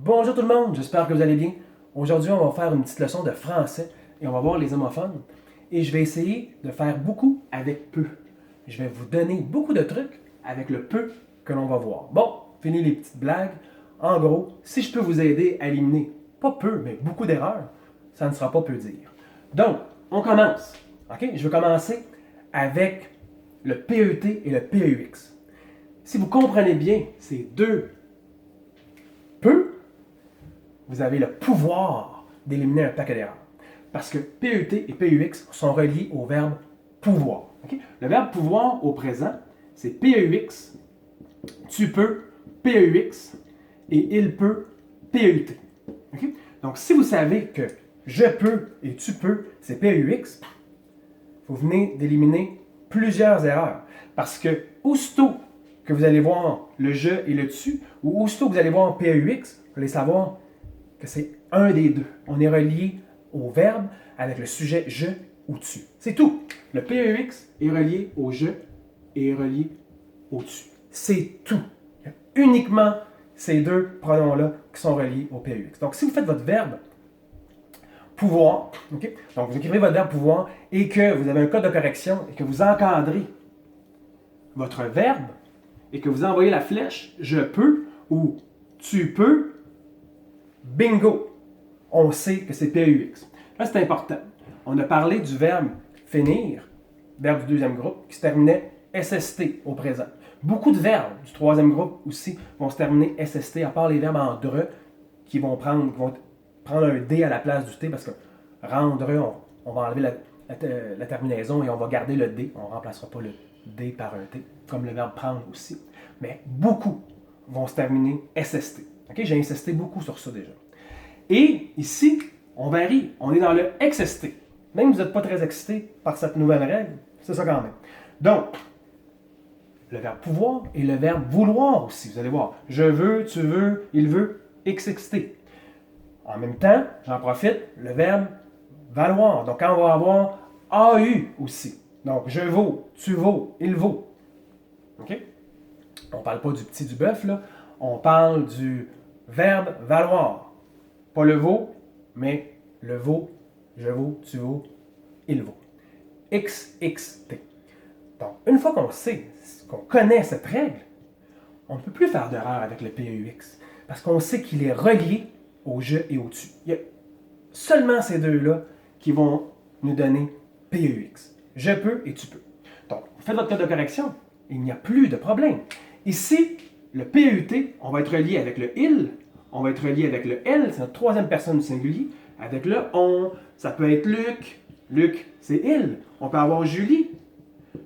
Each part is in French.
Bonjour tout le monde, j'espère que vous allez bien. Aujourd'hui, on va faire une petite leçon de français et on va voir les homophones. Et je vais essayer de faire beaucoup avec peu. Je vais vous donner beaucoup de trucs avec le peu que l'on va voir. Bon, fini les petites blagues. En gros, si je peux vous aider à éliminer pas peu, mais beaucoup d'erreurs, ça ne sera pas peu dire. Donc, on commence. OK? Je vais commencer avec le PET et le PEX. Si vous comprenez bien ces deux peu, vous avez le pouvoir d'éliminer un paquet d'erreurs. Parce que PET et PEX sont reliés au verbe pouvoir. Okay? Le verbe pouvoir au présent, c'est PEX, tu peux, PEX, et il peut, PET. Okay? Donc, si vous savez que je peux et tu peux, c'est PEX, vous venez d'éliminer plusieurs erreurs. Parce que aussitôt que vous allez voir le je et le tu, ou aussitôt que vous allez voir PEX, vous allez savoir que c'est un des deux. On est relié au verbe avec le sujet je ou tu. C'est tout. Le PEX est relié au je et est relié au tu. C'est tout. Il y a uniquement ces deux pronoms-là qui sont reliés au PEX. Donc, si vous faites votre verbe pouvoir, okay? Donc vous écrivez votre verbe pouvoir et que vous avez un code de correction et que vous encadrez votre verbe et que vous envoyez la flèche je peux ou tu peux, bingo! On sait que c'est PEX. Là, c'est important. On a parlé du verbe finir, verbe du deuxième groupe, qui se terminait SST au présent. Beaucoup de verbes du troisième groupe aussi vont se terminer SST, à part les verbes en DRE qui vont prendre un D à la place du T parce que rendre, on va enlever la terminaison et on va garder le D. On ne remplacera pas le D par un T, comme le verbe prendre aussi. Mais beaucoup vont se terminer SST. Okay? J'ai insisté beaucoup sur ça déjà. Et ici, on varie. On est dans le XST. Même si vous n'êtes pas très excité par cette nouvelle règle, c'est ça quand même. Donc, le verbe pouvoir et le verbe vouloir aussi. Vous allez voir. Je veux, tu veux, il veut, XXT. En même temps, j'en profite, le verbe valoir. Donc, quand on va avoir AU aussi. Donc, je vaux, tu vaux, il vaut. OK? On ne parle pas du petit du bœuf, là. On parle du verbe valoir. Pas le vaut, mais le vaut, je vaux, tu vaux, il vaut. XXT. Donc, une fois qu'on sait, qu'on connaît cette règle, on ne peut plus faire d'erreur avec le PEX. Parce qu'on sait qu'il est relié au je et au tu. Il y a seulement ces deux-là qui vont nous donner PEX. Je peux et tu peux. Donc, vous faites votre code de correction, il n'y a plus de problème. Ici, le PET, on va être relié avec le il, on va être relié avec le elle, c'est notre troisième personne du singulier, avec le on, ça peut être Luc, Luc, c'est il. On peut avoir Julie,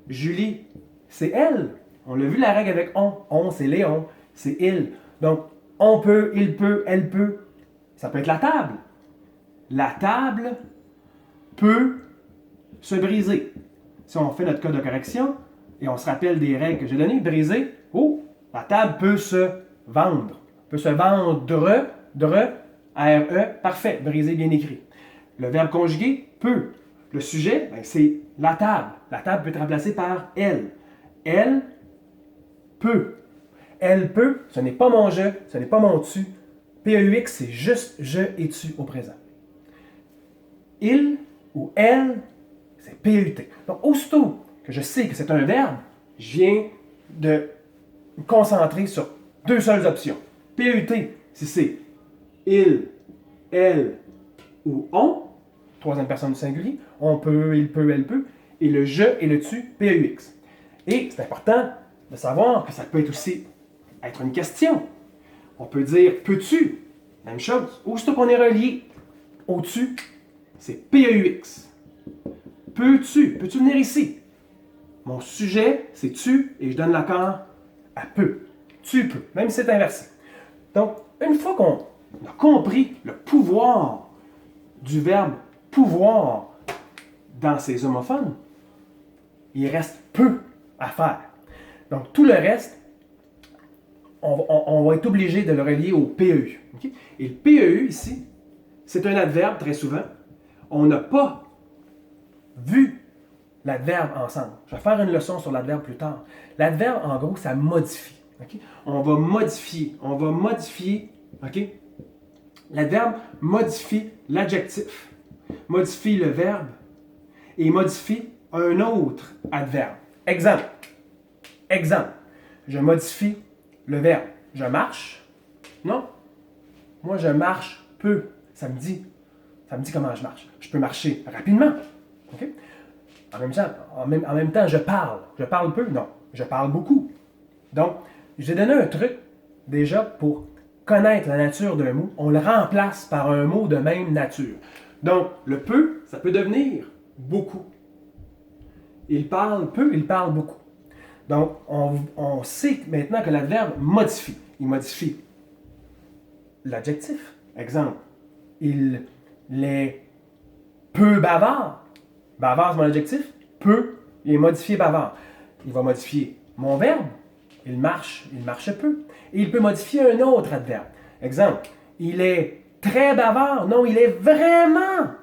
Julie, c'est elle. On l'a vu la règle avec on, c'est Léon, c'est il. Donc, on peut, il peut, elle peut, ça peut être la table. La table peut se briser. Si on fait notre code de correction et on se rappelle des règles que j'ai données, briser, oh, la table peut se vendre. Peut se vendre, R-E, parfait, briser, bien écrit. Le verbe conjugué, peut. Le sujet, ben, c'est la table. La table peut être remplacée par elle. Elle peut. Elle peut, ce n'est pas mon je, ce n'est pas mon tu. PEX, c'est juste je et tu au présent. Il ou elle, c'est PET. Donc, aussitôt que je sais que c'est un verbe, je viens de me concentrer sur deux seules options. PET, si c'est il, elle ou on, troisième personne du singulier, on peut, il peut, elle peut, et le je et le tu, PEX. Et c'est important de savoir que ça peut être aussi être une question. On peut dire peux-tu, même chose. Aussitôt qu'on est relié au tu, c'est PEX. Peux-tu venir ici? Mon sujet, c'est tu, et je donne l'accord à peu. Tu peux, même si c'est inversé. Donc, une fois qu'on a compris le pouvoir du verbe pouvoir dans ces homophones, il reste peu à faire. Donc, tout le reste, on va être obligé de le relier au PEU. Okay? Et le PEU, ici, c'est un adverbe très souvent. On n'a pas vu l'adverbe ensemble. Je vais faire une leçon sur l'adverbe plus tard. L'adverbe, en gros, ça modifie. Okay? On va modifier. OK? L'adverbe modifie l'adjectif, modifie le verbe et modifie un autre adverbe. Exemple. Exemple. Je modifie le verbe. Je marche. Non. Moi, je marche peu. Ça me dit comment je marche. Je peux marcher rapidement. Okay? En même temps, je parle. Je parle peu? Non. Je parle beaucoup. Donc, je vais donner un truc déjà pour connaître la nature d'un mot. On le remplace par un mot de même nature. Donc, le peu, ça peut devenir beaucoup. Il parle peu, il parle beaucoup. Donc, on sait maintenant que l'adverbe modifie. Il modifie l'adjectif. Exemple, il est peu bavard. Bavard, c'est mon adjectif. Peu, il est modifié bavard. Il va modifier mon verbe. Il marche peu. Et il peut modifier un autre adverbe. Exemple, il est très bavard. Non, il est vraiment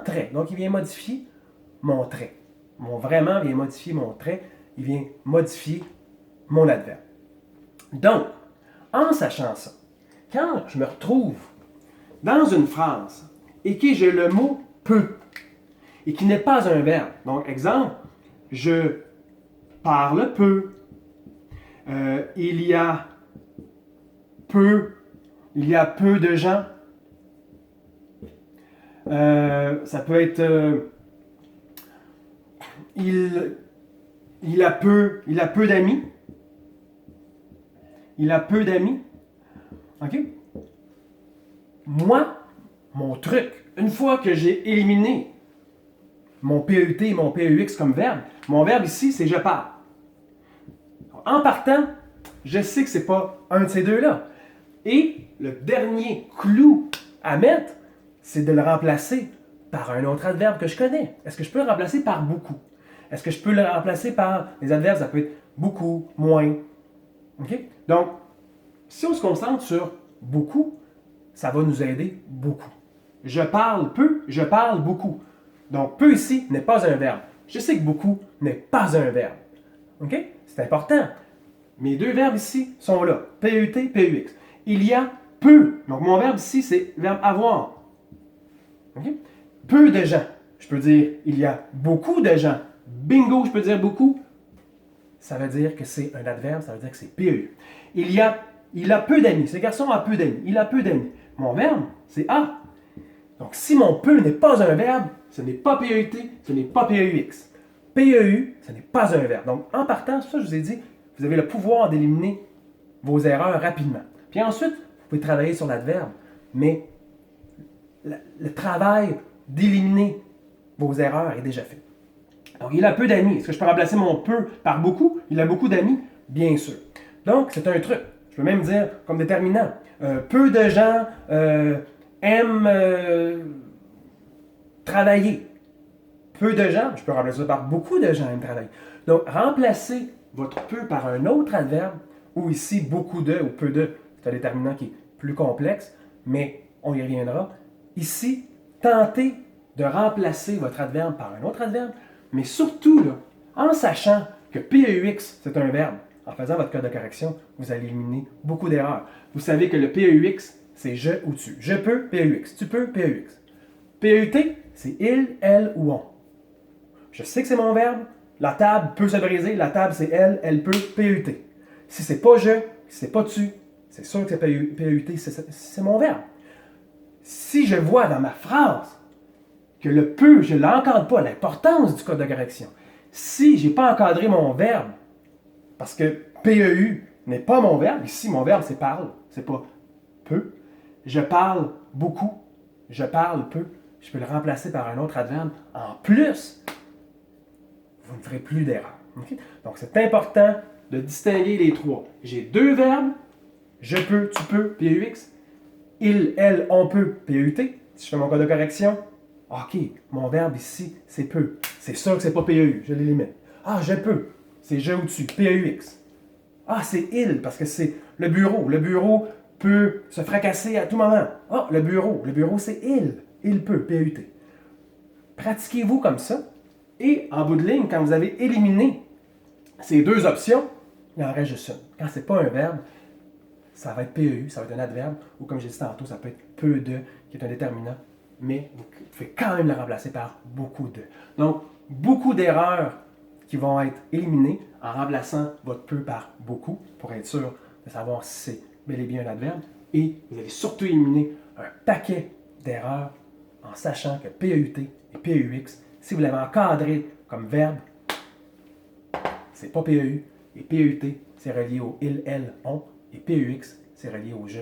très. Donc, il vient modifier mon trait. Mon vraiment vient modifier mon trait. Il vient modifier mon adverbe. Donc, en sachant ça, quand je me retrouve dans une phrase et que j'ai le mot peu et qui n'est pas un verbe, donc exemple, je parle peu, il y a peu de gens, ça peut être il a peu d'amis. Il a peu d'amis. OK? Moi, mon truc, une fois que j'ai éliminé mon PET et mon PEX comme verbe, mon verbe ici, c'est je parle. En partant, je sais que ce n'est pas un de ces deux-là. Et le dernier clou à mettre, c'est de le remplacer par un autre adverbe que je connais. Est-ce que je peux le remplacer par beaucoup? Est-ce que je peux le remplacer par des adverbes? Ça peut être beaucoup, moins. OK? Donc, si on se concentre sur beaucoup, ça va nous aider beaucoup. Je parle peu, je parle beaucoup. Donc, peu ici n'est pas un verbe. Je sais que beaucoup n'est pas un verbe. OK? C'est important. Mes deux verbes ici sont là. PET, PEX. Il y a peu. Donc, mon verbe ici, c'est le verbe avoir. OK? Peu de gens. Je peux dire il y a beaucoup de gens. Bingo, je peux dire beaucoup. Ça veut dire que c'est un adverbe, ça veut dire que c'est PEU. Il a peu d'amis. Ce garçon a peu d'amis. Il a peu d'amis. Mon verbe, c'est A. Donc, si mon peu n'est pas un verbe, ce n'est pas PET, ce n'est pas PEX. PEU, ce n'est pas un verbe. Donc, en partant, c'est ça que je vous ai dit, vous avez le pouvoir d'éliminer vos erreurs rapidement. Puis ensuite, vous pouvez travailler sur l'adverbe, mais le travail d'éliminer vos erreurs est déjà fait. Donc, il a peu d'amis. Est-ce que je peux remplacer mon peu par beaucoup? Il a beaucoup d'amis? Bien sûr. Donc, c'est un truc. Je peux même dire comme déterminant. Peu de gens aiment travailler. Peu de gens, je peux remplacer ça par beaucoup de gens aiment travailler. Donc, remplacez votre peu par un autre adverbe, ou ici beaucoup de ou peu de, c'est un déterminant qui est plus complexe, mais on y reviendra. Ici, tentez de remplacer votre adverbe par un autre adverbe, mais surtout, là, en sachant que PEX, c'est un verbe, en faisant votre code de correction, vous allez éliminer beaucoup d'erreurs. Vous savez que le PEX, c'est je ou tu. Je peux, PEX. Tu peux, PEX. PET, c'est il, elle ou on. Je sais que c'est mon verbe. La table peut se briser. La table, c'est elle peut, PET. Si c'est pas je, si c'est pas tu, c'est sûr que c'est PET, c'est mon verbe. Si je vois dans ma phrase que le peu, je ne l'encadre pas, l'importance du code de correction, si je n'ai pas encadré mon verbe, parce que PEU n'est pas mon verbe, ici mon verbe c'est parle, c'est pas peu, je parle beaucoup, je parle peu, je peux le remplacer par un autre adverbe. En plus, vous ne ferez plus d'erreur. Okay? Donc c'est important de distinguer les trois. J'ai deux verbes, je peux, tu peux, PEX, il, elle, on peut, PET. Si je fais mon code de correction, OK, mon verbe ici, c'est peu. C'est sûr que c'est pas PEU, je l'élimine. Ah, je peux, c'est je ou tu, PEX. Ah, c'est il, parce que c'est le bureau. Le bureau peut se fracasser à tout moment. Ah, le bureau c'est il peut, PET. Pratiquez-vous comme ça, et en bout de ligne, quand vous avez éliminé ces deux options, il en reste juste une. Quand c'est pas un verbe, ça va être PEU, ça va être un adverbe, ou comme j'ai dit tantôt, ça peut être peu de, qui est un déterminant, mais vous pouvez quand même le remplacer par beaucoup de. Donc, beaucoup d'erreurs qui vont être éliminées en remplaçant votre peu par beaucoup, pour être sûr de savoir si c'est bel et bien un adverbe. Et vous allez surtout éliminer un paquet d'erreurs en sachant que PEUT et PEUX, si vous l'avez encadré comme verbe, c'est pas PEU, et PEUT, c'est relié au il, elle, on, et PEX, c'est relié au je,